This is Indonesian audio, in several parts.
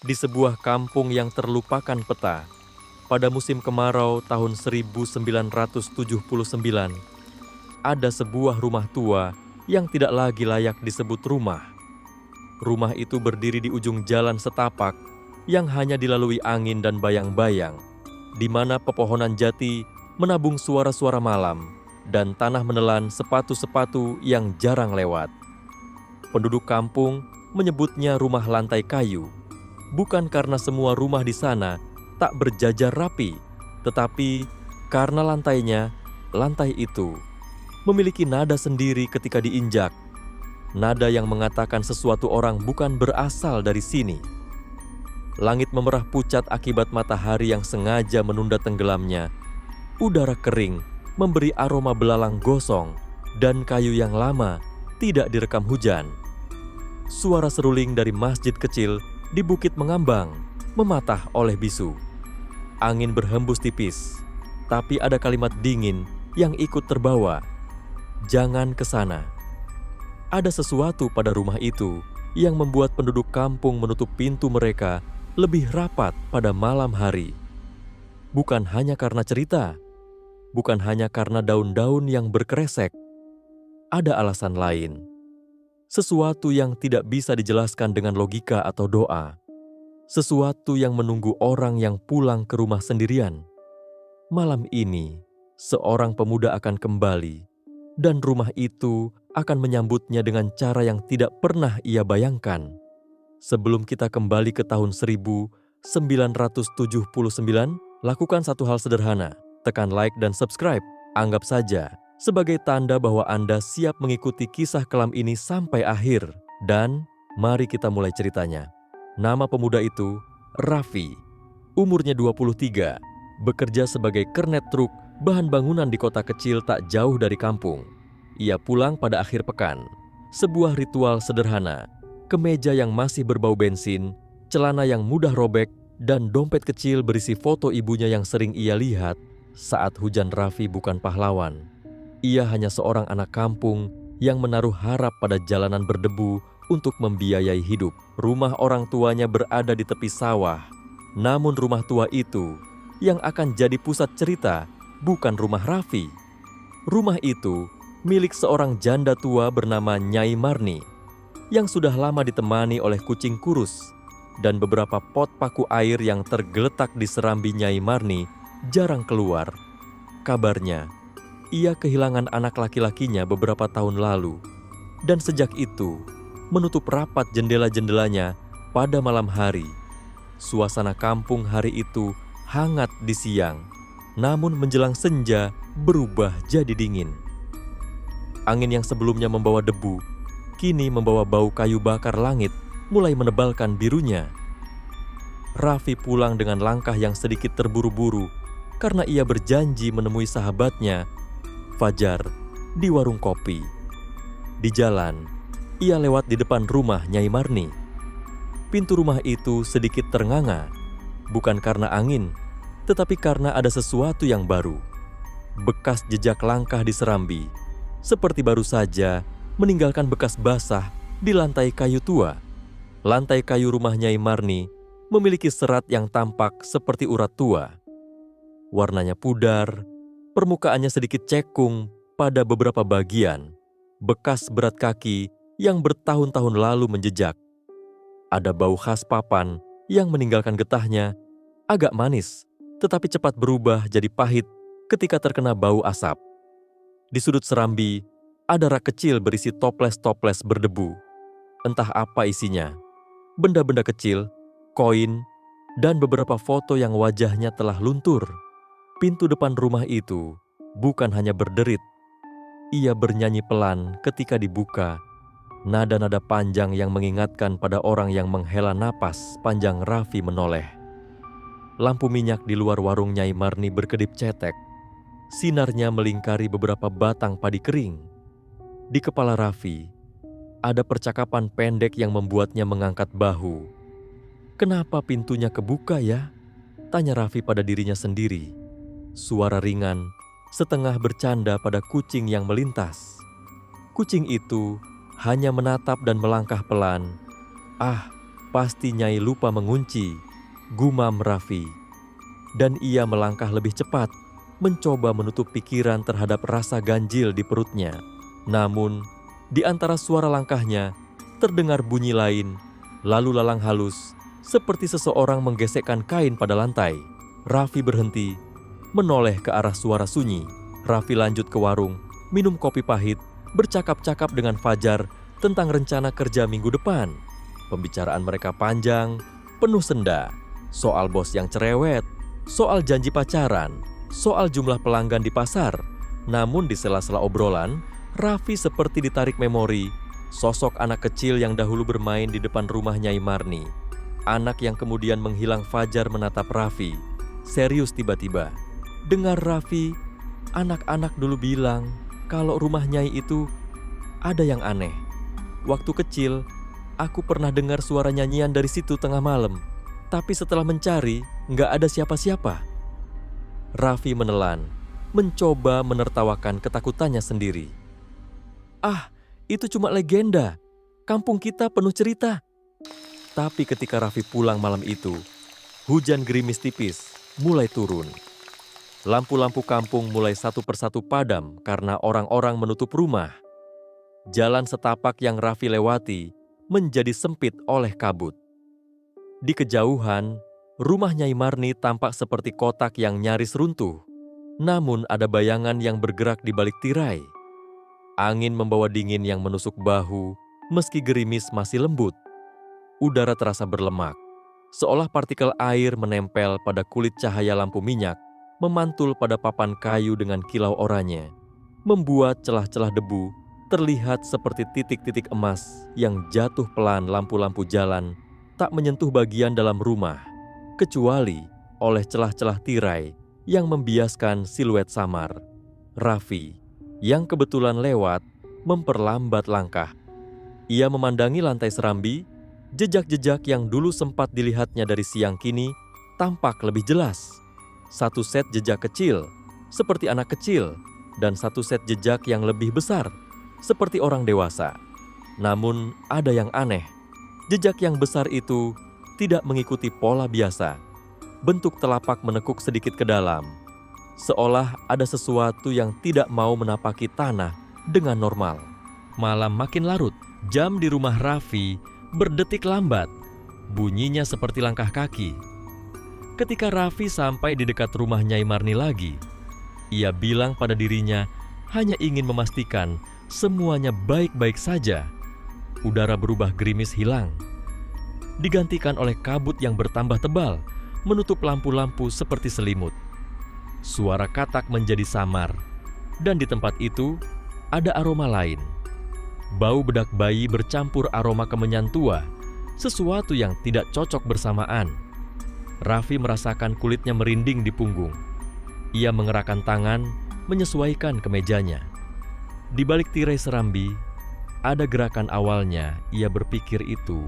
Di sebuah kampung yang terlupakan peta, pada musim kemarau tahun 1979, ada sebuah rumah tua yang tidak lagi layak disebut rumah. Rumah itu berdiri di ujung jalan setapak yang hanya dilalui angin dan bayang-bayang, di mana pepohonan jati menabung suara-suara malam dan tanah menelan sepatu-sepatu yang jarang lewat. Penduduk kampung menyebutnya rumah lantai kayu, bukan karena semua rumah di sana tak berjajar rapi, tetapi karena lantai itu memiliki nada sendiri ketika diinjak. Nada yang mengatakan sesuatu orang bukan berasal dari sini. Langit memerah pucat akibat matahari yang sengaja menunda tenggelamnya. Udara kering memberi aroma belalang gosong, dan kayu yang lama tidak direkam hujan. Suara seruling dari masjid kecil di bukit mengambang, mematah oleh bisu. Angin berhembus tipis, tapi ada kalimat dingin yang ikut terbawa. Jangan ke sana. Ada sesuatu pada rumah itu yang membuat penduduk kampung menutup pintu mereka lebih rapat pada malam hari. Bukan hanya karena cerita, bukan hanya karena daun-daun yang berkeresek. Ada alasan lain. Sesuatu yang tidak bisa dijelaskan dengan logika atau doa. Sesuatu yang menunggu orang yang pulang ke rumah sendirian. Malam ini, seorang pemuda akan kembali, dan rumah itu akan menyambutnya dengan cara yang tidak pernah ia bayangkan. Sebelum kita kembali ke tahun 1979, lakukan satu hal sederhana. Tekan like dan subscribe. Anggap saja sebagai tanda bahwa Anda siap mengikuti kisah kelam ini sampai akhir. Dan mari kita mulai ceritanya. Nama pemuda itu Raffi. Umurnya 23, bekerja sebagai kernet truk bahan bangunan di kota kecil tak jauh dari kampung. Ia pulang pada akhir pekan. Sebuah ritual sederhana, kemeja yang masih berbau bensin, celana yang mudah robek, dan dompet kecil berisi foto ibunya yang sering ia lihat saat hujan. Raffi bukan pahlawan. Ia hanya seorang anak kampung yang menaruh harap pada jalanan berdebu untuk membiayai hidup. Rumah orang tuanya berada di tepi sawah. Namun rumah tua itu yang akan jadi pusat cerita bukan rumah Raffi. Rumah itu milik seorang janda tua bernama Nyai Marni yang sudah lama ditemani oleh kucing kurus, dan beberapa pot paku air yang tergeletak di serambi Nyai Marni jarang keluar. Kabarnya, ia kehilangan anak laki-lakinya beberapa tahun lalu, dan sejak itu menutup rapat jendela-jendelanya pada malam hari. Suasana kampung hari itu hangat di siang, namun menjelang senja berubah jadi dingin. Angin yang sebelumnya membawa debu, kini membawa bau kayu bakar. Langit mulai menebalkan birunya. Raffi pulang dengan langkah yang sedikit terburu-buru karena ia berjanji menemui sahabatnya, Fajar, di warung kopi. Di jalan, ia lewat di depan rumah Nyai Marni. Pintu rumah itu sedikit ternganga, bukan karena angin, tetapi karena ada sesuatu yang baru. Bekas jejak langkah di serambi, seperti baru saja meninggalkan bekas basah di lantai kayu tua. Lantai kayu rumah Nyai Marni memiliki serat yang tampak seperti urat tua. Warnanya pudar, permukaannya sedikit cekung pada beberapa bagian. Bekas berat kaki yang bertahun-tahun lalu menjejak. Ada bau khas papan yang meninggalkan getahnya, agak manis, tetapi cepat berubah jadi pahit ketika terkena bau asap. Di sudut serambi, ada rak kecil berisi toples-toples berdebu. Entah apa isinya. Benda-benda kecil, koin, dan beberapa foto yang wajahnya telah luntur. Pintu depan rumah itu bukan hanya berderit. Ia bernyanyi pelan ketika dibuka. Nada-nada panjang yang mengingatkan pada orang yang menghela napas panjang. Raffi menoleh. Lampu minyak di luar warung Nyai Marni berkedip cetek. Sinarnya melingkari beberapa batang padi kering. Di kepala Raffi, ada percakapan pendek yang membuatnya mengangkat bahu. "Kenapa pintunya kebuka ya?" tanya Raffi pada dirinya sendiri. Suara ringan, setengah bercanda pada kucing yang melintas. Kucing itu hanya menatap dan melangkah pelan. "Ah, Pasti Nyai lupa mengunci, gumam Raffi. Dan ia melangkah lebih cepat, mencoba menutup pikiran terhadap rasa ganjil di perutnya. Namun, di antara suara langkahnya, terdengar bunyi lain, lalu lalang halus, seperti seseorang menggesekkan kain pada lantai. Raffi berhenti, menoleh ke arah suara sunyi. Raffi lanjut ke warung, minum kopi pahit, bercakap-cakap dengan Fajar tentang rencana kerja minggu depan. Pembicaraan mereka panjang, penuh senda, soal bos yang cerewet, soal janji pacaran, soal jumlah pelanggan di pasar. Namun di sela-sela obrolan, Raffi seperti ditarik memori, sosok anak kecil yang dahulu bermain di depan rumah Nyai Marni. Anak yang kemudian menghilang. Fajar menatap Raffi, serius tiba-tiba. Dengar Raffi, anak-anak dulu bilang kalau rumah Nyai itu ada yang aneh. Waktu kecil, aku pernah dengar suara nyanyian dari situ tengah malam. Tapi setelah mencari, nggak ada siapa-siapa. Raffi menelan, mencoba menertawakan ketakutannya sendiri. Ah, itu cuma legenda. Kampung kita penuh cerita. Tapi ketika Raffi pulang malam itu, hujan gerimis tipis mulai turun. Lampu-lampu kampung mulai satu persatu padam karena orang-orang menutup rumah. Jalan setapak yang Raffi lewati menjadi sempit oleh kabut. Di kejauhan, rumah Nyai Marni tampak seperti kotak yang nyaris runtuh. Namun ada bayangan yang bergerak di balik tirai. Angin membawa dingin yang menusuk bahu, meski gerimis masih lembut. Udara terasa berlemak, seolah partikel air menempel pada kulit. Cahaya lampu minyak memantul pada papan kayu dengan kilau oranye, membuat celah-celah debu terlihat seperti titik-titik emas yang jatuh pelan. Lampu-lampu jalan tak menyentuh bagian dalam rumah, kecuali oleh celah-celah tirai yang membiaskan siluet samar. Raffi, yang kebetulan lewat, memperlambat langkah. Ia memandangi lantai serambi, jejak-jejak yang dulu sempat dilihatnya dari siang kini tampak lebih jelas. Satu set jejak kecil, seperti anak kecil, dan satu set jejak yang lebih besar, seperti orang dewasa. Namun ada yang aneh, jejak yang besar itu tidak mengikuti pola biasa. Bentuk telapak menekuk sedikit ke dalam, seolah ada sesuatu yang tidak mau menapaki tanah dengan normal. Malam makin larut, jam di rumah Raffi berdetik lambat, bunyinya seperti langkah kaki. Ketika Raffi sampai di dekat rumah Nyai Marni lagi, ia bilang pada dirinya hanya ingin memastikan semuanya baik-baik saja. Udara berubah gerimis hilang, digantikan oleh kabut yang bertambah tebal, menutup lampu-lampu seperti selimut. Suara katak menjadi samar, dan di tempat itu ada aroma lain. Bau bedak bayi bercampur aroma kemenyan tua, sesuatu yang tidak cocok bersamaan. Raffi merasakan kulitnya merinding di punggung. Ia mengerahkan tangan, menyesuaikan kemejanya. Di balik tirai serambi, ada gerakan. Awalnya ia berpikir itu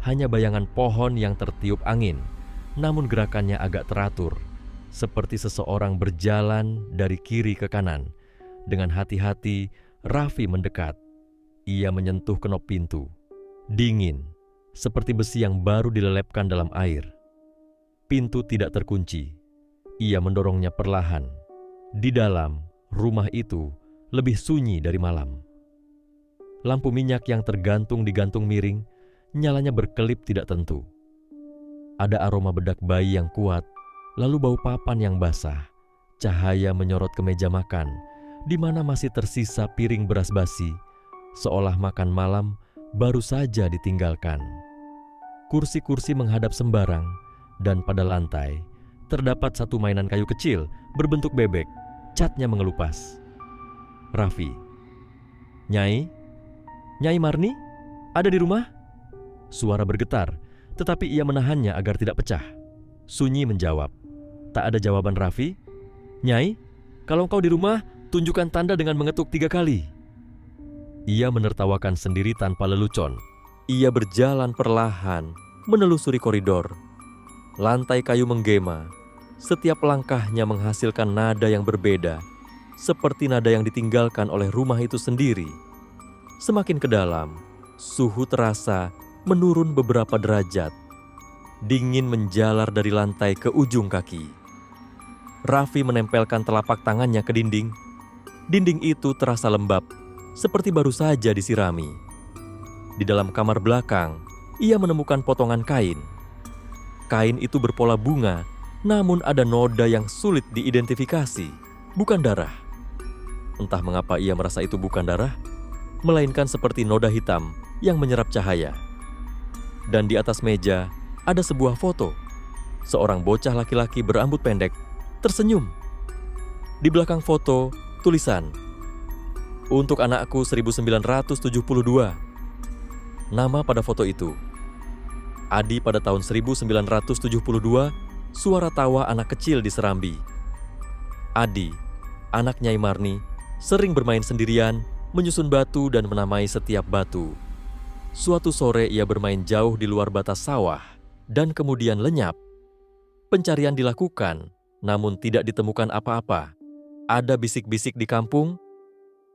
hanya bayangan pohon yang tertiup angin, namun gerakannya agak teratur, seperti seseorang berjalan dari kiri ke kanan. Dengan hati-hati, Raffi mendekat. Ia menyentuh kenop pintu. Dingin, seperti besi yang baru dilelepkan dalam air. Pintu tidak terkunci. Ia mendorongnya perlahan. Di dalam, rumah itu lebih sunyi dari malam. Lampu minyak yang tergantung di gantung miring, nyalanya berkelip tidak tentu. Ada aroma bedak bayi yang kuat, lalu bau papan yang basah. Cahaya menyorot ke meja makan, di mana masih tersisa piring beras basi, seolah makan malam baru saja ditinggalkan. Kursi-kursi menghadap sembarang, dan pada lantai terdapat satu mainan kayu kecil berbentuk bebek, catnya mengelupas. Raffi, Nyai Marni, ada di rumah? Suara bergetar, tetapi ia menahannya agar tidak pecah. Sunyi menjawab. Tak ada jawaban Raffi. Nyai, kalau engkau di rumah, tunjukkan tanda dengan mengetuk 3 kali. Ia menertawakan sendiri tanpa lelucon. Ia berjalan perlahan, menelusuri koridor. Lantai kayu menggema. Setiap langkahnya menghasilkan nada yang berbeda, seperti nada yang ditinggalkan oleh rumah itu sendiri. Semakin ke dalam, suhu terasa menurun beberapa derajat. Dingin menjalar dari lantai ke ujung kaki. Raffi menempelkan telapak tangannya ke dinding. Dinding itu terasa lembab, seperti baru saja disirami. Di dalam kamar belakang, ia menemukan potongan kain. Kain itu berpola bunga, namun ada noda yang sulit diidentifikasi, bukan darah. Entah mengapa ia merasa itu bukan darah, melainkan seperti noda hitam yang menyerap cahaya. Dan di atas meja ada sebuah foto. Seorang bocah laki-laki berambut pendek, tersenyum. Di belakang foto, tulisan, "Untuk anakku 1972. Nama pada foto itu. Adi pada tahun 1972, suara tawa anak kecil di Serambi. Adi, anak Nyai Marni, sering bermain sendirian, menyusun batu dan menamai setiap batu. Suatu sore ia bermain jauh di luar batas sawah dan kemudian lenyap. Pencarian dilakukan, namun tidak ditemukan apa-apa. Ada bisik-bisik di kampung,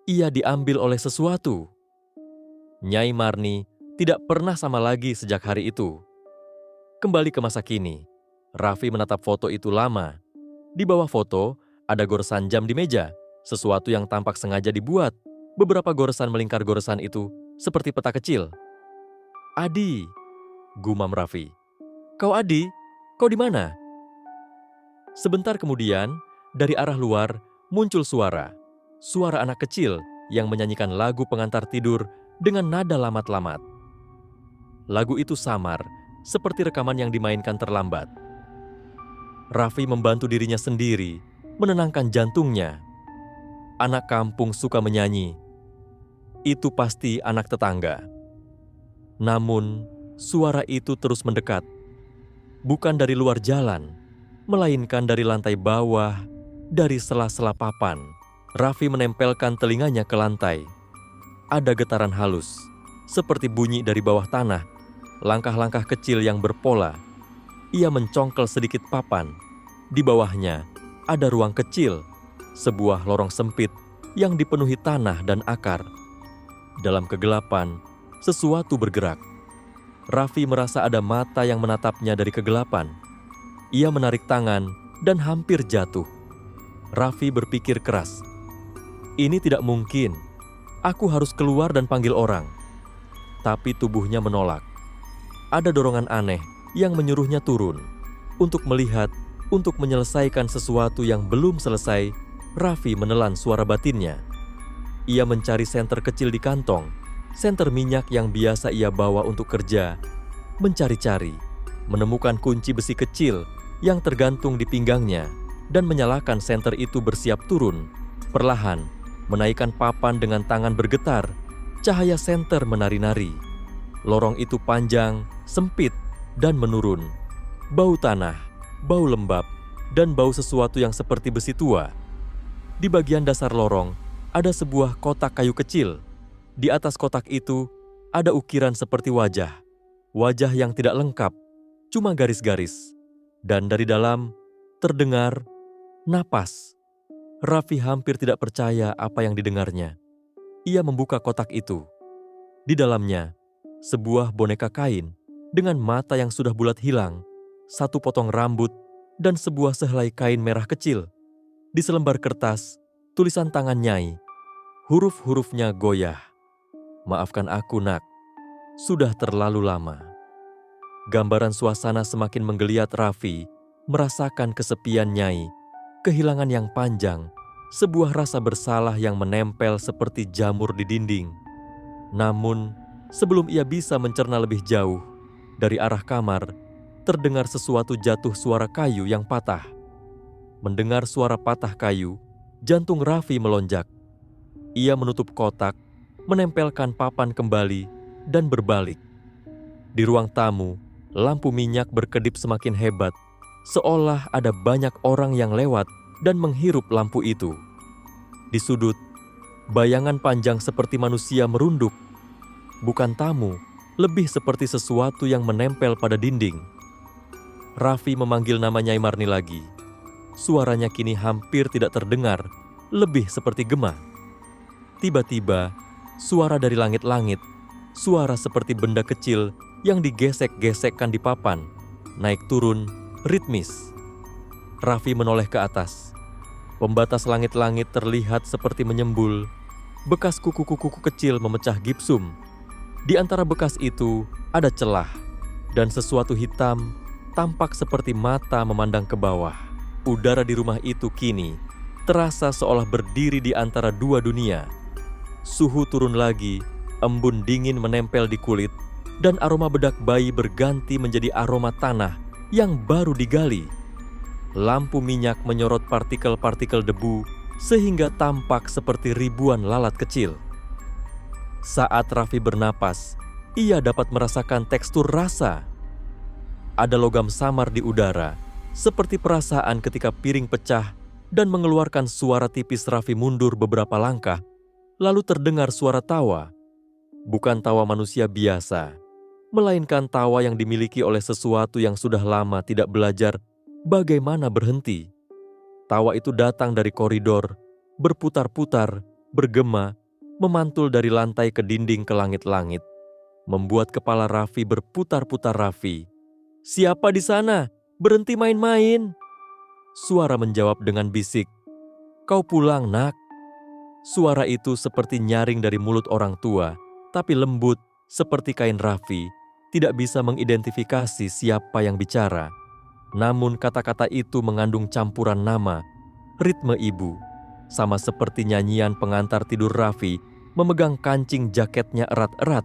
ia diambil oleh sesuatu. Nyai Marni tidak pernah sama lagi sejak hari itu." Kembali ke masa kini, Raffi menatap foto itu lama. Di bawah foto ada goresan jam di meja, sesuatu yang tampak sengaja dibuat. Beberapa goresan melingkar goresan itu seperti peta kecil. "Adi," gumam Raffi. "Kau Adi? Kau di mana?" Sebentar kemudian, dari arah luar muncul suara. Suara anak kecil yang menyanyikan lagu pengantar tidur dengan nada lamat-lamat. Lagu itu samar, seperti rekaman yang dimainkan terlambat. Raffi membantu dirinya sendiri, menenangkan jantungnya. Anak kampung suka menyanyi. Itu pasti anak tetangga. Namun, suara itu terus mendekat. Bukan dari luar jalan, melainkan dari lantai bawah, dari sela-sela papan. Raffi menempelkan telinganya ke lantai. Ada getaran halus, seperti bunyi dari bawah tanah, langkah-langkah kecil yang berpola. Ia mencongkel sedikit papan. Di bawahnya ada ruang kecil, sebuah lorong sempit yang dipenuhi tanah dan akar. Dalam kegelapan, sesuatu bergerak. Raffi merasa ada mata yang menatapnya dari kegelapan. Ia menarik tangan dan hampir jatuh. Raffi berpikir keras, "Ini tidak mungkin. Aku harus keluar dan panggil orang." Tapi tubuhnya menolak. Ada dorongan aneh yang menyuruhnya turun. Untuk melihat, untuk menyelesaikan sesuatu yang belum selesai, Raffi menelan suara batinnya. Ia mencari senter kecil di kantong, senter minyak yang biasa ia bawa untuk kerja. Mencari-cari, menemukan kunci besi kecil yang tergantung di pinggangnya, dan menyalakan senter itu bersiap turun. Perlahan, menaikkan papan dengan tangan bergetar, cahaya senter menari-nari. Lorong itu panjang, sempit, dan menurun. Bau tanah, bau lembab, dan bau sesuatu yang seperti besi tua. Di bagian dasar lorong, ada sebuah kotak kayu kecil. Di atas kotak itu, ada ukiran seperti wajah. Wajah yang tidak lengkap, cuma garis-garis. Dan dari dalam, terdengar napas. Raffi hampir tidak percaya apa yang didengarnya. Ia membuka kotak itu. Di dalamnya, sebuah boneka kain dengan mata yang sudah bulat hilang, satu potong rambut, dan sebuah sehelai kain merah kecil. Di selembar kertas, tulisan tangan Nyai. Huruf-hurufnya goyah. "Maafkan aku, Nak. Sudah terlalu lama." Gambaran suasana semakin menggeliat Raffi, merasakan kesepian Nyai, kehilangan yang panjang, sebuah rasa bersalah yang menempel seperti jamur di dinding. Namun, sebelum ia bisa mencerna lebih jauh, dari arah kamar, terdengar sesuatu jatuh suara kayu yang patah. Mendengar suara patah kayu, jantung Raffi melonjak. Ia menutup kotak, menempelkan papan kembali, dan berbalik. Di ruang tamu, lampu minyak berkedip semakin hebat, seolah ada banyak orang yang lewat dan menghirup lampu itu. Di sudut, bayangan panjang seperti manusia merunduk. Bukan tamu, lebih seperti sesuatu yang menempel pada dinding. Raffi memanggil nama Nyai Marni lagi. Suaranya kini hampir tidak terdengar, lebih seperti gema. Tiba-tiba, suara dari langit-langit, suara seperti benda kecil yang digesek-gesekkan di papan, naik turun, ritmis. Raffi menoleh ke atas. Pembatas langit-langit terlihat seperti menyembul. Bekas kuku-kuku kecil memecah gipsum. Di antara bekas itu ada celah, dan sesuatu hitam tampak seperti mata memandang ke bawah. Udara di rumah itu kini terasa seolah berdiri di antara dua dunia. Suhu turun lagi, embun dingin menempel di kulit, dan aroma bedak bayi berganti menjadi aroma tanah yang baru digali. Lampu minyak menyorot partikel-partikel debu sehingga tampak seperti ribuan lalat kecil. Saat Raffi bernapas, ia dapat merasakan tekstur rasa. Ada logam samar di udara, seperti perasaan ketika piring pecah dan mengeluarkan suara tipis. Raffi mundur beberapa langkah, lalu terdengar suara tawa. Bukan tawa manusia biasa, melainkan tawa yang dimiliki oleh sesuatu yang sudah lama tidak belajar bagaimana berhenti. Tawa itu datang dari koridor, berputar-putar, bergema, memantul dari lantai ke dinding ke langit-langit, membuat kepala Raffi berputar-putar. Raffi, "Siapa di sana? Berhenti main-main." Suara menjawab dengan bisik, "Kau pulang, nak." Suara itu seperti nyaring dari mulut orang tua, tapi lembut seperti kain. Raffi tidak bisa mengidentifikasi siapa yang bicara. Namun kata-kata itu mengandung campuran nama, ritme ibu, sama seperti nyanyian pengantar tidur. Raffi memegang kancing jaketnya erat-erat,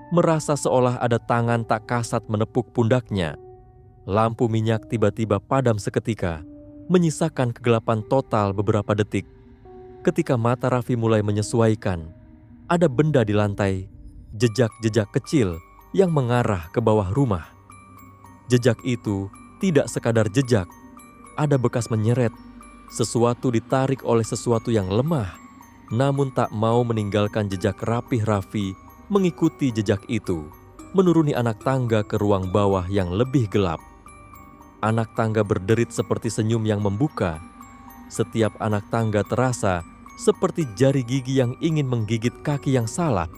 merasa seolah ada tangan tak kasat menepuk pundaknya. Lampu minyak tiba-tiba padam seketika, menyisakan kegelapan total beberapa detik. Ketika mata Raffi mulai menyesuaikan, ada benda di lantai, jejak-jejak kecil yang mengarah ke bawah rumah. Jejak itu tidak sekadar jejak, ada bekas menyeret, sesuatu ditarik oleh sesuatu yang lemah, namun tak mau meninggalkan jejak. Rapih Raffi mengikuti jejak itu, menuruni anak tangga ke ruang bawah yang lebih gelap. Anak tangga berderit seperti senyum yang membuka. Setiap anak tangga terasa seperti jari gigi yang ingin menggigit kaki yang salah.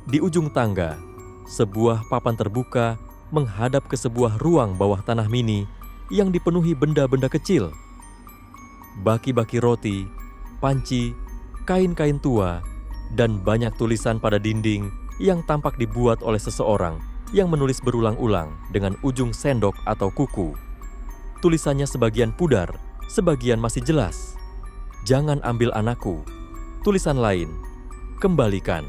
Di ujung tangga, sebuah papan terbuka menghadap ke sebuah ruang bawah tanah mini yang dipenuhi benda-benda kecil. Baki-baki roti, panci, kain-kain tua, dan banyak tulisan pada dinding yang tampak dibuat oleh seseorang yang menulis berulang-ulang dengan ujung sendok atau kuku. Tulisannya sebagian pudar, sebagian masih jelas. "Jangan ambil anakku." Tulisan lain, "Kembalikan."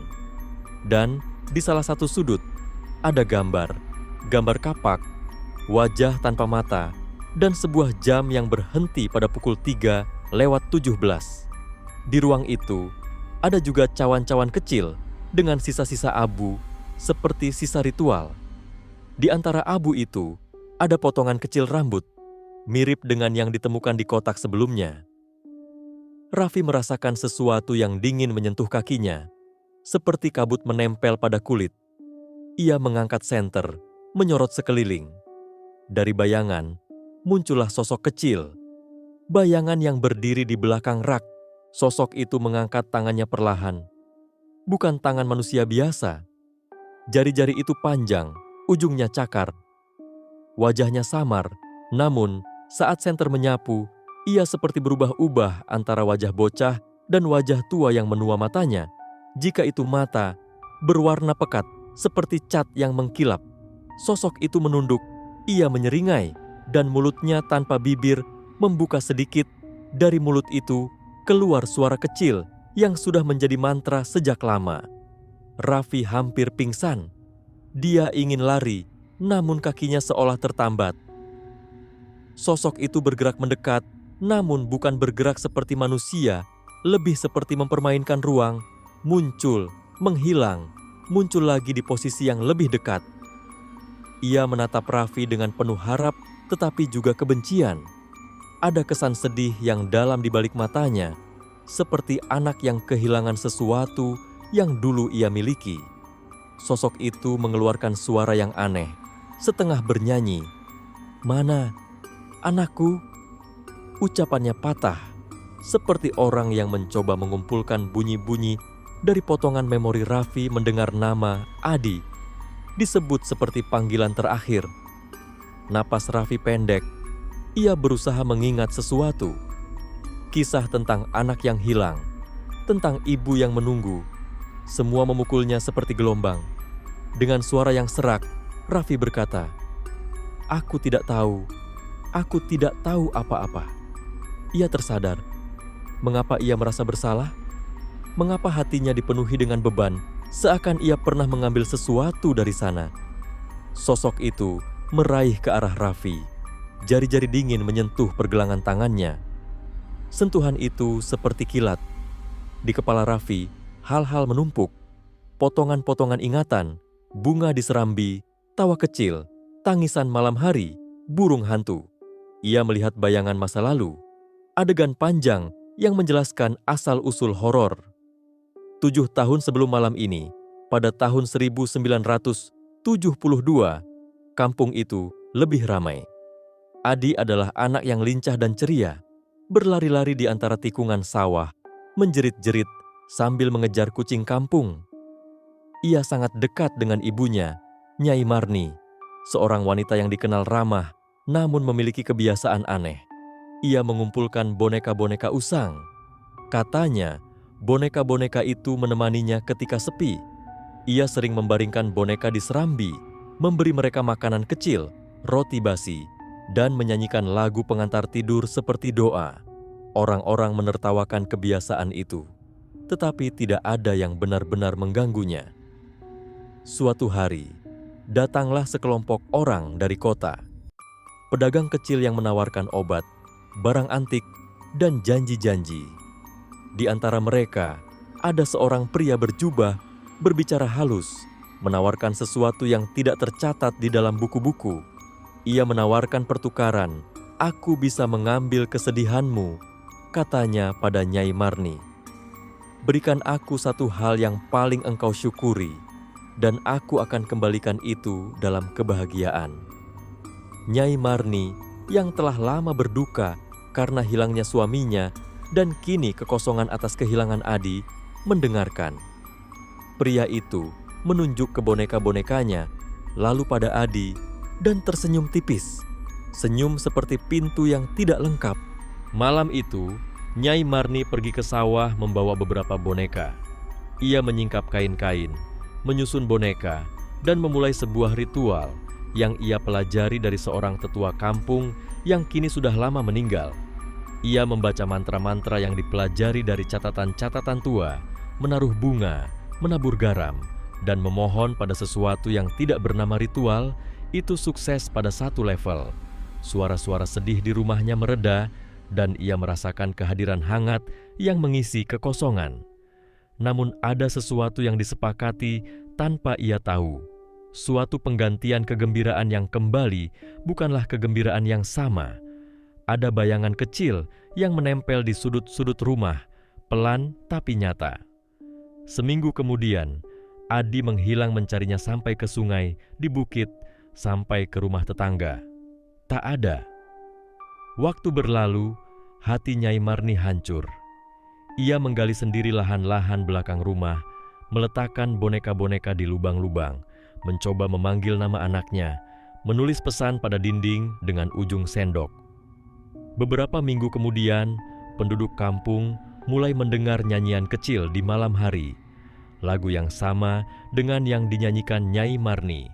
Dan di salah satu sudut ada gambar kapak, wajah tanpa mata, dan sebuah jam yang berhenti pada pukul 3:17. Di ruang itu ada juga cawan-cawan kecil dengan sisa-sisa abu seperti sisa ritual. Di antara abu itu ada potongan kecil rambut, mirip dengan yang ditemukan di kotak sebelumnya. Raffi merasakan sesuatu yang dingin menyentuh kakinya, seperti kabut menempel pada kulit. Ia mengangkat senter, menyorot sekeliling. Dari bayangan, muncullah sosok kecil. Bayangan yang berdiri di belakang rak. Sosok itu mengangkat tangannya perlahan. Bukan tangan manusia biasa. Jari-jari itu panjang, ujungnya cakar. Wajahnya samar, namun saat senter menyapu, ia seperti berubah-ubah antara wajah bocah dan wajah tua yang menua matanya. Jika itu mata, berwarna pekat seperti cat yang mengkilap. Sosok itu menunduk, ia menyeringai, dan mulutnya tanpa bibir membuka sedikit. Dari mulut itu keluar suara kecil yang sudah menjadi mantra sejak lama. Raffi hampir pingsan. Dia ingin lari, namun kakinya seolah tertambat. Sosok itu bergerak mendekat, namun bukan bergerak seperti manusia, lebih seperti mempermainkan ruang, muncul, menghilang, muncul lagi di posisi yang lebih dekat. Ia menatap Raffi dengan penuh harap tetapi juga kebencian. Ada kesan sedih yang dalam di balik matanya, seperti anak yang kehilangan sesuatu yang dulu ia miliki. Sosok itu mengeluarkan suara yang aneh, setengah bernyanyi. "Mana anakku?" Ucapannya patah, seperti orang yang mencoba mengumpulkan bunyi-bunyi dari potongan memori. Raffi mendengar nama Adi. disebut seperti panggilan terakhir. Napas Raffi pendek. Ia berusaha mengingat sesuatu. Kisah tentang anak yang hilang, tentang ibu yang menunggu. Semua memukulnya seperti gelombang. Dengan suara yang serak, Raffi berkata, "Aku tidak tahu apa-apa." Ia tersadar. Mengapa ia merasa bersalah? Mengapa hatinya dipenuhi dengan beban, seakan ia pernah mengambil sesuatu dari sana? Sosok itu meraih ke arah Raffi. Jari-jari dingin menyentuh pergelangan tangannya. Sentuhan itu seperti kilat. Di kepala Raffi, hal-hal menumpuk. Potongan-potongan ingatan, bunga di serambi, tawa kecil, tangisan malam hari, burung hantu. Ia melihat bayangan masa lalu, adegan panjang yang menjelaskan asal-usul horor. 7 tahun sebelum malam ini, pada tahun 1972, kampung itu lebih ramai. Adi adalah anak yang lincah dan ceria, berlari-lari di antara tikungan sawah, menjerit-jerit sambil mengejar kucing kampung. Ia sangat dekat dengan ibunya, Nyai Marni, seorang wanita yang dikenal ramah namun memiliki kebiasaan aneh. Ia mengumpulkan boneka-boneka usang. Katanya, boneka-boneka itu menemaninya ketika sepi. Ia sering membaringkan boneka di serambi, memberi mereka makanan kecil, roti basi, dan menyanyikan lagu pengantar tidur seperti doa. Orang-orang menertawakan kebiasaan itu, tetapi tidak ada yang benar-benar mengganggunya. Suatu hari, datanglah sekelompok orang dari kota. Pedagang kecil yang menawarkan obat, barang antik, dan janji-janji. Di antara mereka, ada seorang pria berjubah berbicara halus, menawarkan sesuatu yang tidak tercatat di dalam buku-buku. Ia menawarkan pertukaran, "Aku bisa mengambil kesedihanmu," katanya pada Nyai Marni. "Berikan aku satu hal yang paling engkau syukuri, dan aku akan kembalikan itu dalam kebahagiaan." Nyai Marni yang telah lama berduka karena hilangnya suaminya dan kini kekosongan atas kehilangan Adi, mendengarkan. Pria itu menunjuk ke boneka-bonekanya, lalu pada Adi, dan tersenyum tipis. Senyum seperti pintu yang tidak lengkap. Malam itu, Nyai Marni pergi ke sawah membawa beberapa boneka. Ia menyingkap kain-kain, menyusun boneka, dan memulai sebuah ritual yang ia pelajari dari seorang tetua kampung yang kini sudah lama meninggal. Ia membaca mantra-mantra yang dipelajari dari catatan-catatan tua, menaruh bunga, menabur garam, dan memohon pada sesuatu yang tidak bernama ritual itu sukses pada satu level. Suara-suara sedih di rumahnya mereda dan ia merasakan kehadiran hangat yang mengisi kekosongan. Namun ada sesuatu yang disepakati tanpa ia tahu. Suatu penggantian kegembiraan yang kembali bukanlah kegembiraan yang sama. Ada bayangan kecil yang menempel di sudut-sudut rumah, pelan tapi nyata. Seminggu kemudian, Adi menghilang mencarinya sampai ke sungai, di bukit, sampai ke rumah tetangga. Tak ada. Waktu berlalu, hati Nyai Marni hancur. Ia menggali sendiri lahan-lahan belakang rumah, meletakkan boneka-boneka di lubang-lubang, mencoba memanggil nama anaknya, menulis pesan pada dinding dengan ujung sendok. Beberapa minggu kemudian, penduduk kampung mulai mendengar nyanyian kecil di malam hari, lagu yang sama dengan yang dinyanyikan Nyai Marni.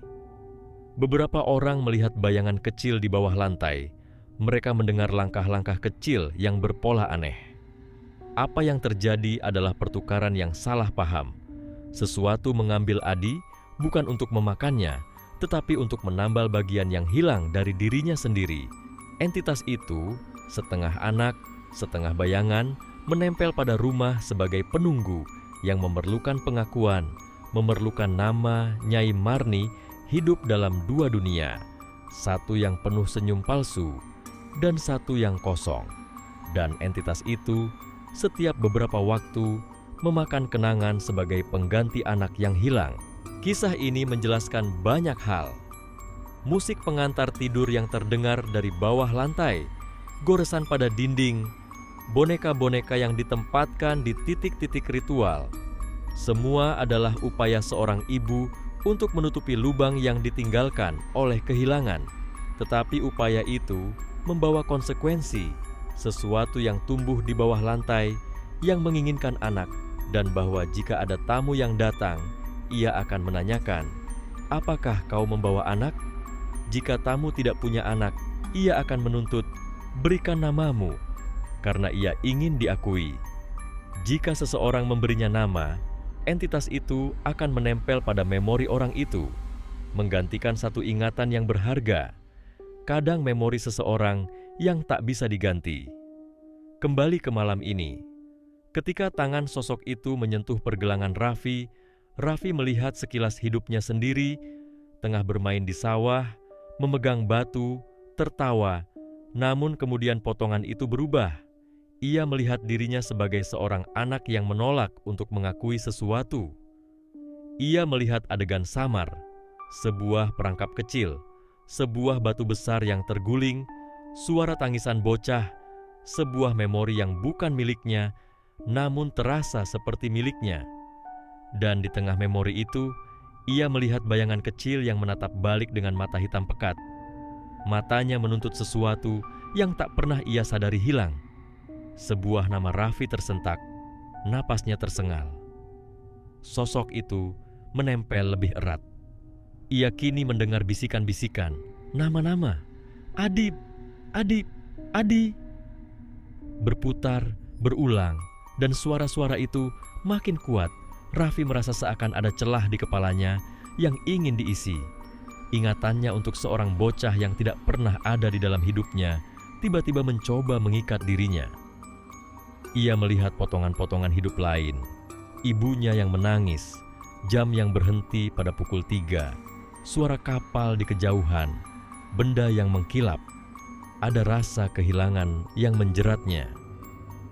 Beberapa orang melihat bayangan kecil di bawah lantai. Mereka mendengar langkah-langkah kecil yang berpola aneh. Apa yang terjadi adalah pertukaran yang salah paham. Sesuatu mengambil Adi bukan untuk memakannya, tetapi untuk menambal bagian yang hilang dari dirinya sendiri. Entitas itu, setengah anak, setengah bayangan, menempel pada rumah sebagai penunggu yang memerlukan pengakuan, memerlukan nama Nyai Marni hidup dalam dua dunia, satu yang penuh senyum palsu dan satu yang kosong. Dan entitas itu setiap beberapa waktu memakan kenangan sebagai pengganti anak yang hilang. Kisah ini menjelaskan banyak hal. Musik pengantar tidur yang terdengar dari bawah lantai, goresan pada dinding, boneka-boneka yang ditempatkan di titik-titik ritual. Semua adalah upaya seorang ibu untuk menutupi lubang yang ditinggalkan oleh kehilangan. Tetapi upaya itu membawa konsekuensi, sesuatu yang tumbuh di bawah lantai yang menginginkan anak, dan bahwa jika ada tamu yang datang, ia akan menanyakan, "Apakah kau membawa anak?" Jika tamu tidak punya anak, ia akan menuntut, "Berikan namamu," karena ia ingin diakui. Jika seseorang memberinya nama, entitas itu akan menempel pada memori orang itu, menggantikan satu ingatan yang berharga, kadang memori seseorang yang tak bisa diganti. Kembali ke malam ini, ketika tangan sosok itu menyentuh pergelangan Raffi, Raffi melihat sekilas hidupnya sendiri, tengah bermain di sawah, memegang batu, tertawa, namun kemudian potongan itu berubah. Ia melihat dirinya sebagai seorang anak yang menolak untuk mengakui sesuatu. Ia melihat adegan samar, sebuah perangkap kecil, sebuah batu besar yang terguling, suara tangisan bocah, sebuah memori yang bukan miliknya, namun terasa seperti miliknya. Dan di tengah memori itu, ia melihat bayangan kecil yang menatap balik dengan mata hitam pekat. Matanya menuntut sesuatu yang tak pernah ia sadari hilang. Sebuah nama Raffi tersentak, napasnya tersengal. Sosok itu menempel lebih erat. Ia kini mendengar bisikan-bisikan, nama-nama, "Adib, Adib, Adi." Berputar, berulang, dan suara-suara itu makin kuat. Raffi merasa seakan ada celah di kepalanya yang ingin diisi. Ingatannya untuk seorang bocah yang tidak pernah ada di dalam hidupnya tiba-tiba mencoba mengikat dirinya. Ia melihat potongan-potongan hidup lain, ibunya yang menangis, jam yang berhenti pada pukul 3, suara kapal di kejauhan, benda yang mengkilap. Ada rasa kehilangan yang menjeratnya.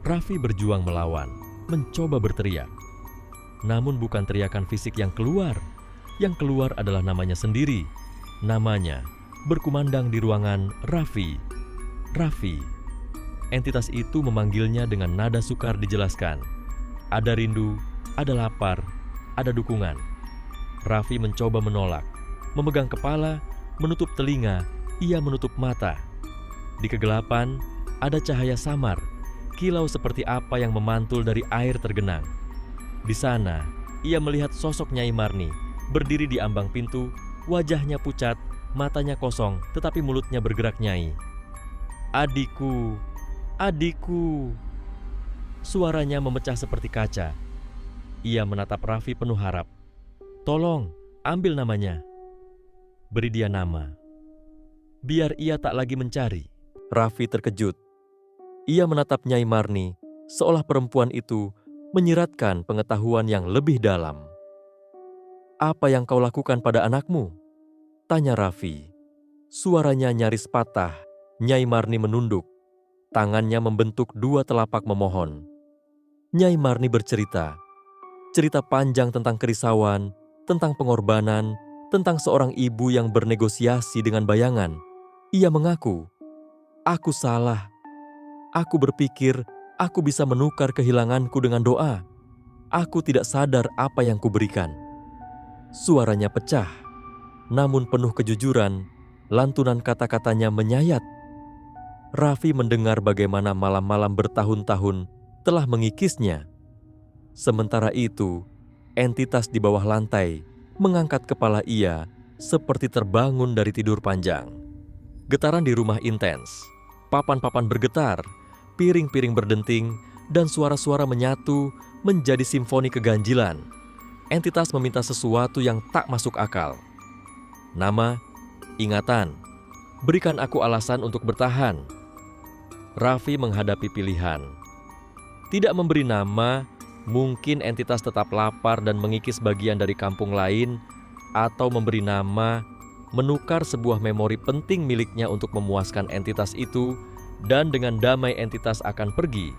Raffi berjuang melawan, mencoba berteriak. Namun bukan teriakan fisik yang keluar. Yang keluar adalah namanya sendiri. Namanya berkumandang di ruangan Raffi. Raffi. Entitas itu memanggilnya dengan nada sukar dijelaskan. Ada rindu, ada lapar, ada dukungan. Raffi mencoba menolak, memegang kepala, menutup telinga, ia menutup mata. Di kegelapan, ada cahaya samar, kilau seperti apa yang memantul dari air tergenang. Di sana, ia melihat sosok Nyai Marni, berdiri di ambang pintu, wajahnya pucat, matanya kosong, tetapi mulutnya bergerak nyai. "Adikku, adikku." Suaranya memecah seperti kaca. Ia menatap Raffi penuh harap. "Tolong, ambil namanya. Beri dia nama. Biar ia tak lagi mencari." Raffi terkejut. Ia menatap Nyai Marni, seolah perempuan itu menyiratkan pengetahuan yang lebih dalam. "Apa yang kau lakukan pada anakmu?" tanya Raffi. Suaranya nyaris patah. Nyai Marni menunduk. Tangannya membentuk 2 telapak memohon. Nyai Marni bercerita. Cerita panjang tentang kerisauan, tentang pengorbanan, tentang seorang ibu yang bernegosiasi dengan bayangan. Ia mengaku, "Aku salah. Aku berpikir aku bisa menukar kehilanganku dengan doa. Aku tidak sadar apa yang kuberikan." Suaranya pecah, namun penuh kejujuran, lantunan kata-katanya menyayat. Raffi mendengar bagaimana malam-malam bertahun-tahun telah mengikisnya. Sementara itu, entitas di bawah lantai mengangkat kepala ia seperti terbangun dari tidur panjang. Getaran di rumah intens, papan-papan bergetar, piring-piring berdenting, dan suara-suara menyatu menjadi simfoni keganjilan. Entitas meminta sesuatu yang tak masuk akal. Nama, ingatan, berikan aku alasan untuk bertahan. Raffi menghadapi pilihan. Tidak memberi nama, mungkin entitas tetap lapar dan mengikis bagian dari kampung lain, atau memberi nama, menukar sebuah memori penting miliknya untuk memuaskan entitas itu, dan dengan damai entitas akan pergi,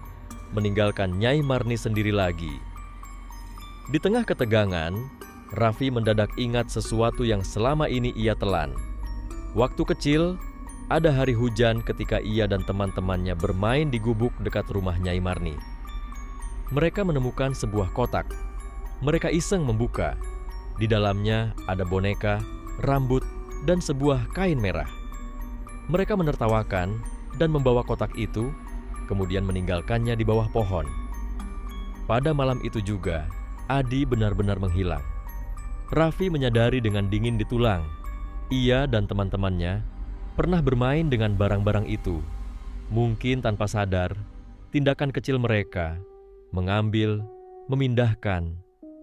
meninggalkan Nyai Marni sendiri lagi. Di tengah ketegangan, Raffi mendadak ingat sesuatu yang selama ini ia telan. Waktu kecil, ada hari hujan ketika ia dan teman-temannya bermain di gubuk dekat rumah Nyai Marni. Mereka menemukan sebuah kotak. Mereka iseng membuka. Di dalamnya ada boneka, rambut, dan sebuah kain merah. Mereka menertawakan dan membawa kotak itu, kemudian meninggalkannya di bawah pohon. Pada malam itu juga, Adi benar-benar menghilang. Raffi menyadari dengan dingin di tulang, ia dan teman-temannya pernah bermain dengan barang-barang itu. Mungkin tanpa sadar, tindakan kecil mereka, mengambil, memindahkan,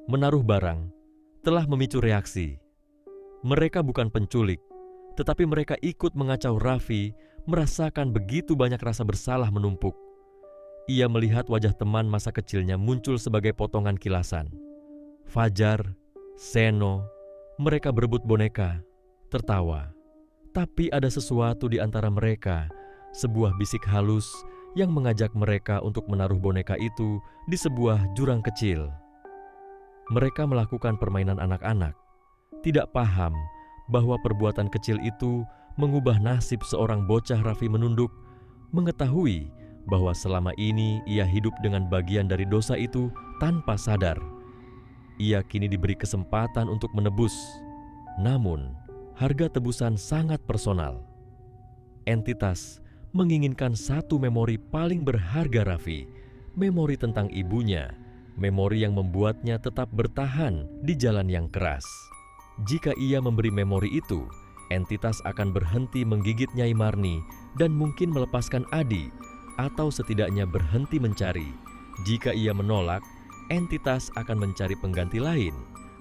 menaruh barang, telah memicu reaksi. Mereka bukan penculik, tetapi mereka ikut mengacau Raffi, merasakan begitu banyak rasa bersalah menumpuk. Ia melihat wajah teman masa kecilnya muncul sebagai potongan kilasan. Fajar, Seno, mereka berebut boneka, tertawa. Tapi ada sesuatu di antara mereka, sebuah bisik halus yang mengajak mereka untuk menaruh boneka itu di sebuah jurang kecil. Mereka melakukan permainan anak-anak, tidak paham bahwa perbuatan kecil itu mengubah nasib seorang bocah. Raffi menunduk, mengetahui bahwa selama ini ia hidup dengan bagian dari dosa itu tanpa sadar. Ia kini diberi kesempatan untuk menebus, namun harga tebusan sangat personal. Entitas menginginkan satu memori paling berharga Raffi, memori tentang ibunya, memori yang membuatnya tetap bertahan di jalan yang keras. Jika ia memberi memori itu, entitas akan berhenti menggigit Nyai Marni dan mungkin melepaskan Adi, atau setidaknya berhenti mencari. Jika ia menolak, entitas akan mencari pengganti lain,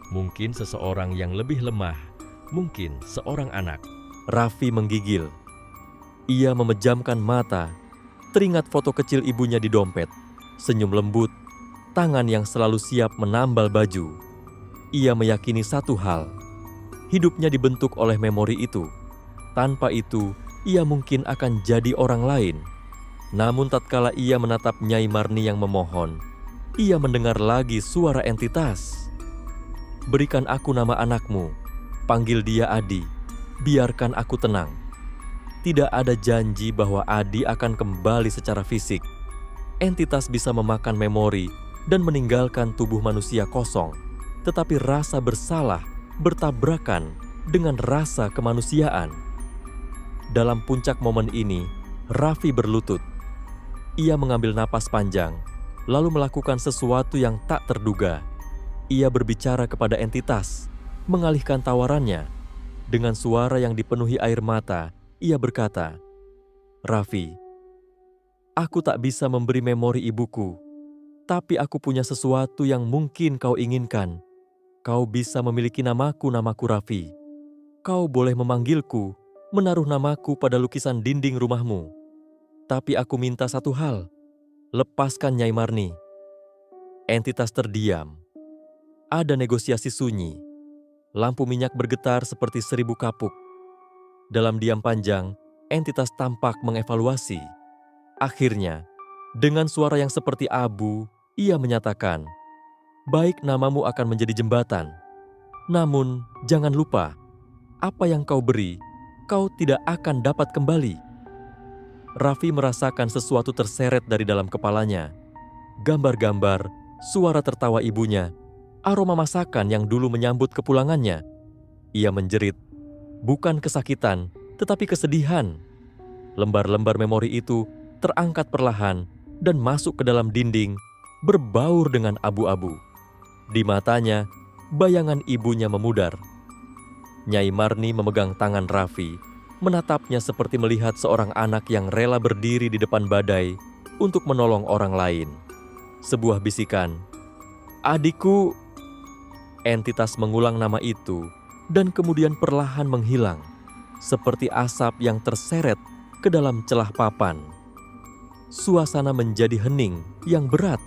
mungkin seseorang yang lebih lemah, mungkin seorang anak. Raffi menggigil. Ia memejamkan mata, teringat foto kecil ibunya di dompet, senyum lembut, tangan yang selalu siap menambal baju. Ia meyakini satu hal, hidupnya dibentuk oleh memori itu. Tanpa itu, ia mungkin akan jadi orang lain. Namun tatkala ia menatap Nyai Marni yang memohon, ia mendengar lagi suara entitas. "Berikan aku nama anakmu, panggil dia Adi, biarkan aku tenang." Tidak ada janji bahwa Adi akan kembali secara fisik. Entitas bisa memakan memori dan meninggalkan tubuh manusia kosong, tetapi rasa bersalah bertabrakan dengan rasa kemanusiaan. Dalam puncak momen ini, Raffi berlutut. Ia mengambil napas panjang, lalu melakukan sesuatu yang tak terduga. Ia berbicara kepada entitas, mengalihkan tawarannya. Dengan suara yang dipenuhi air mata, ia berkata, "Raffi, aku tak bisa memberi memori ibuku, tapi aku punya sesuatu yang mungkin kau inginkan. Kau bisa memiliki namaku Raffi. Kau boleh memanggilku, menaruh namaku pada lukisan dinding rumahmu. Tapi aku minta satu hal, lepaskan Nyai Marni." Entitas terdiam. Ada negosiasi sunyi. Lampu minyak bergetar seperti 1000 kapuk. Dalam diam panjang, entitas tampak mengevaluasi. Akhirnya, dengan suara yang seperti abu, ia menyatakan, "Baik, namamu akan menjadi jembatan. Namun, jangan lupa, apa yang kau beri, kau tidak akan dapat kembali." Raffi merasakan sesuatu terseret dari dalam kepalanya. Gambar-gambar, suara tertawa ibunya, aroma masakan yang dulu menyambut kepulangannya. Ia menjerit, bukan kesakitan, tetapi kesedihan. Lembar-lembar memori itu terangkat perlahan dan masuk ke dalam dinding, berbaur dengan abu-abu. Di matanya, bayangan ibunya memudar. Nyai Marni memegang tangan Raffi, menatapnya seperti melihat seorang anak yang rela berdiri di depan badai untuk menolong orang lain. Sebuah bisikan, "Adikku." Entitas mengulang nama itu dan kemudian perlahan menghilang, seperti asap yang terseret ke dalam celah papan. Suasana menjadi hening yang berat,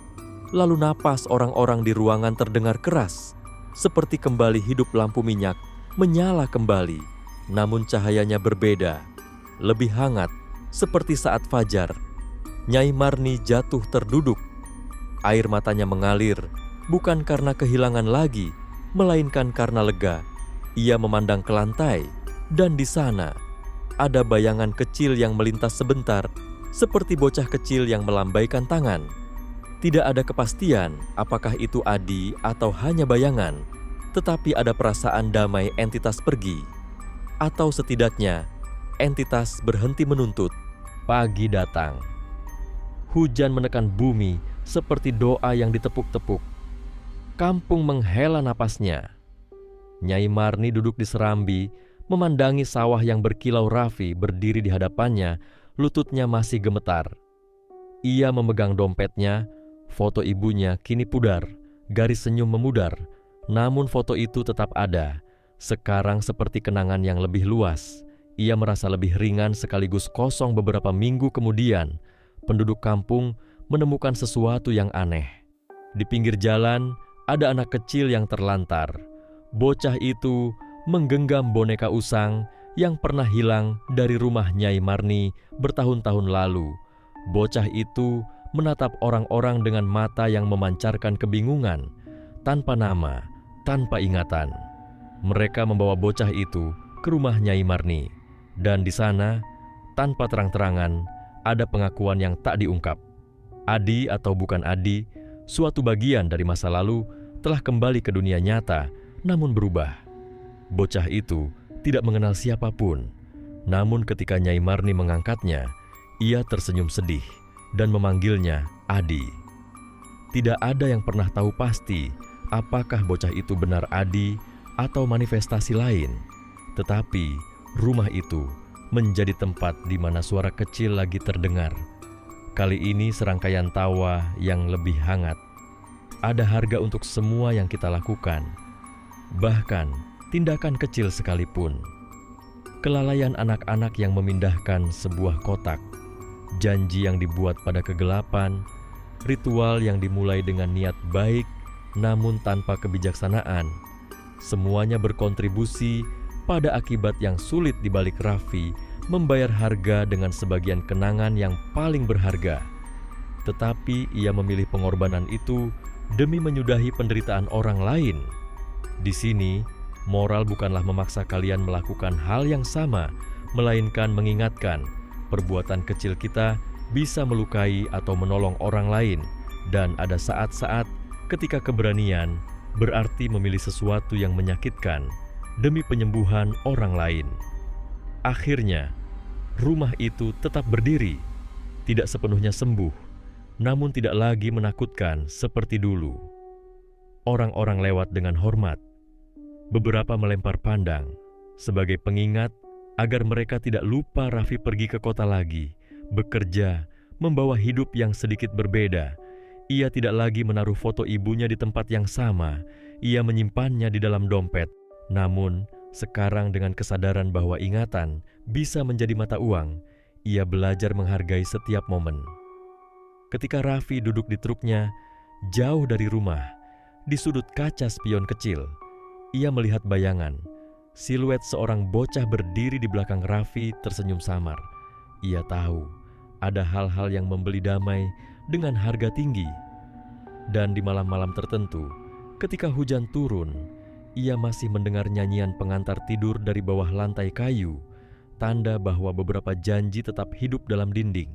lalu napas orang-orang di ruangan terdengar keras, seperti kembali hidup lampu minyak menyala kembali, namun cahayanya berbeda, lebih hangat, seperti saat fajar. Nyai Marni jatuh terduduk. Air matanya mengalir, bukan karena kehilangan lagi, melainkan karena lega. Ia memandang ke lantai, dan di sana ada bayangan kecil yang melintas sebentar, seperti bocah kecil yang melambaikan tangan. Tidak ada kepastian apakah itu Adi atau hanya bayangan, tetapi ada perasaan damai entitas pergi. Atau setidaknya, entitas berhenti menuntut. Pagi datang. Hujan menekan bumi seperti doa yang ditepuk-tepuk. Kampung menghela napasnya. Nyai Marni duduk di serambi, memandangi sawah yang berkilau rafi berdiri di hadapannya, lututnya masih gemetar. Ia memegang dompetnya, foto ibunya kini pudar, garis senyum memudar, namun foto itu tetap ada. Sekarang seperti kenangan yang lebih luas. Ia merasa lebih ringan sekaligus kosong. Beberapa minggu kemudian, penduduk kampung menemukan sesuatu yang aneh. Di pinggir jalan, ada anak kecil yang terlantar. Bocah itu menggenggam boneka usang yang pernah hilang dari rumah Nyai Marni bertahun-tahun lalu. Bocah itu menatap orang-orang dengan mata yang memancarkan kebingungan, tanpa nama, tanpa ingatan. Mereka membawa bocah itu ke rumah Nyai Marni, dan di sana, tanpa terang-terangan, ada pengakuan yang tak diungkap. Adi atau bukan Adi, suatu bagian dari masa lalu telah kembali ke dunia nyata, namun berubah. Bocah itu tidak mengenal siapapun, namun ketika Nyai Marni mengangkatnya, ia tersenyum sedih dan memanggilnya Adi. Tidak ada yang pernah tahu pasti apakah bocah itu benar Adi atau manifestasi lain, tetapi rumah itu menjadi tempat di mana suara kecil lagi terdengar. Kali ini serangkaian tawa yang lebih hangat. Ada harga untuk semua yang kita lakukan, bahkan tindakan kecil sekalipun. Kelalaian anak-anak yang memindahkan sebuah kotak, janji yang dibuat pada kegelapan, ritual yang dimulai dengan niat baik namun tanpa kebijaksanaan, semuanya berkontribusi pada akibat yang sulit di balik Raffi membayar harga dengan sebagian kenangan yang paling berharga. Tetapi ia memilih pengorbanan itu demi menyudahi penderitaan orang lain. Di sini, moral bukanlah memaksa kalian melakukan hal yang sama, melainkan mengingatkan perbuatan kecil kita bisa melukai atau menolong orang lain, dan ada saat-saat ketika keberanian berarti memilih sesuatu yang menyakitkan demi penyembuhan orang lain. Akhirnya, rumah itu tetap berdiri, tidak sepenuhnya sembuh, namun tidak lagi menakutkan seperti dulu. Orang-orang lewat dengan hormat. Beberapa melempar pandang sebagai pengingat agar mereka tidak lupa Raffi pergi ke kota lagi, bekerja, membawa hidup yang sedikit berbeda. Ia tidak lagi menaruh foto ibunya di tempat yang sama, ia menyimpannya di dalam dompet. Namun, sekarang dengan kesadaran bahwa ingatan bisa menjadi mata uang, ia belajar menghargai setiap momen. Ketika Raffi duduk di truknya, jauh dari rumah, di sudut kaca spion kecil, ia melihat bayangan. Siluet seorang bocah berdiri di belakang Raffi tersenyum samar. Ia tahu ada hal-hal yang membeli damai dengan harga tinggi. Dan di malam-malam tertentu, ketika hujan turun, ia masih mendengar nyanyian pengantar tidur dari bawah lantai kayu, tanda bahwa beberapa janji tetap hidup dalam dinding.